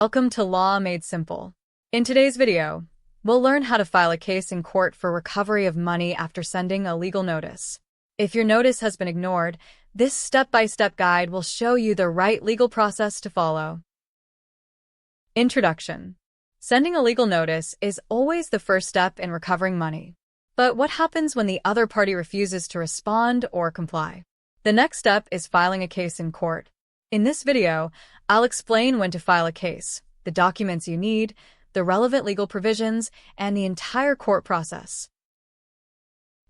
Welcome to Law Made Simple. In today's video, we'll learn how to file a case in court for recovery of money after sending a legal notice. If your notice has been ignored, this step-by-step guide will show you the right legal process to follow. Introduction. Sending a legal notice is always the first step in recovering money. But what happens when the other party refuses to respond or comply? The next step is filing a case in court. In this video, I'll explain when to file a case, the documents you need, the relevant legal provisions, and the entire court process.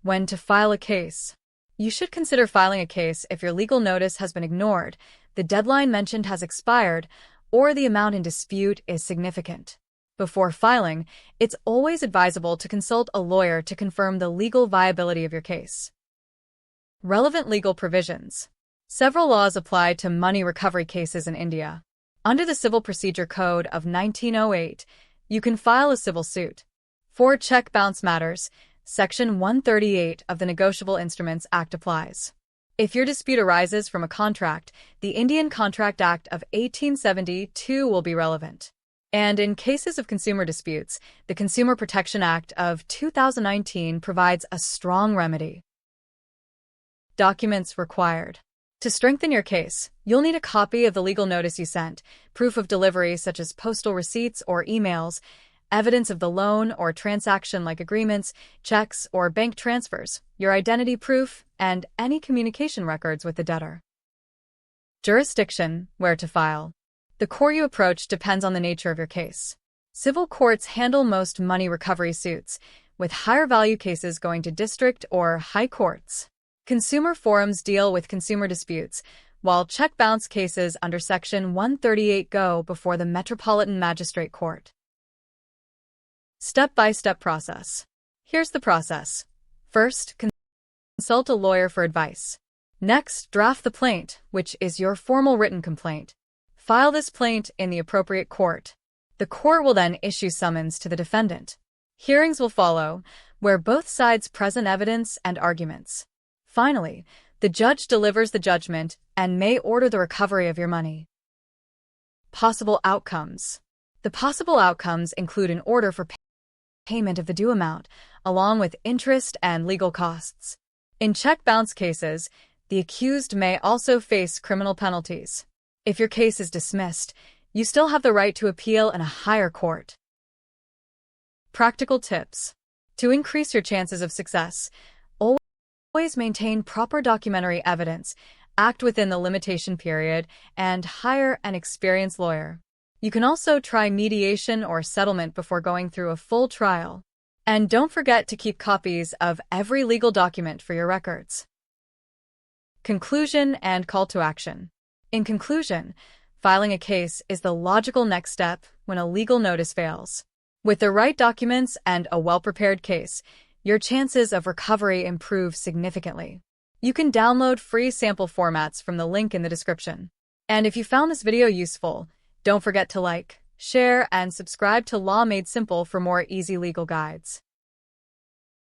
When to file a case. You should consider filing a case if your legal notice has been ignored, the deadline mentioned has expired, or the amount in dispute is significant. Before filing, it's always advisable to consult a lawyer to confirm the legal viability of your case. Relevant legal provisions. Several laws apply to money recovery cases in India. Under the Civil Procedure Code of 1908, you can file a civil suit. For check bounce matters, Section 138 of the Negotiable Instruments Act applies. If your dispute arises from a contract, the Indian Contract Act of 1872 will be relevant. And in cases of consumer disputes, the Consumer Protection Act of 2019 provides a strong remedy. Documents required. To strengthen your case, you'll need a copy of the legal notice you sent, proof of delivery such as postal receipts or emails, evidence of the loan or transaction like agreements, checks, or bank transfers, your identity proof, and any communication records with the debtor. Jurisdiction, where to file. The court you approach depends on the nature of your case. Civil courts handle most money recovery suits, with higher value cases going to district or high courts. Consumer forums deal with consumer disputes, while check bounce cases under Section 138 go before the Metropolitan Magistrate Court. Step-by-step process. Here's the process. First, consult a lawyer for advice. Next, draft the plaint, which is your formal written complaint. File this plaint in the appropriate court. The court will then issue summons to the defendant. Hearings will follow, where both sides present evidence and arguments. Finally, the judge delivers the judgment and may order the recovery of your money. Possible outcomes. The possible outcomes include an order for payment of the due amount, along with interest and legal costs. In check bounce cases, the accused may also face criminal penalties. If your case is dismissed, you still have the right to appeal in a higher court. Practical tips. To increase your chances of success, always maintain proper documentary evidence, act within the limitation period, and hire an experienced lawyer. You can also try mediation or settlement before going through a full trial. And don't forget to keep copies of every legal document for your records. Conclusion and call to action. In conclusion, filing a case is the logical next step when a legal notice fails. With the right documents and a well-prepared case, your chances of recovery improve significantly. You can download free sample formats from the link in the description. And if you found this video useful, don't forget to like, share, and subscribe to Law Made Simple for more easy legal guides.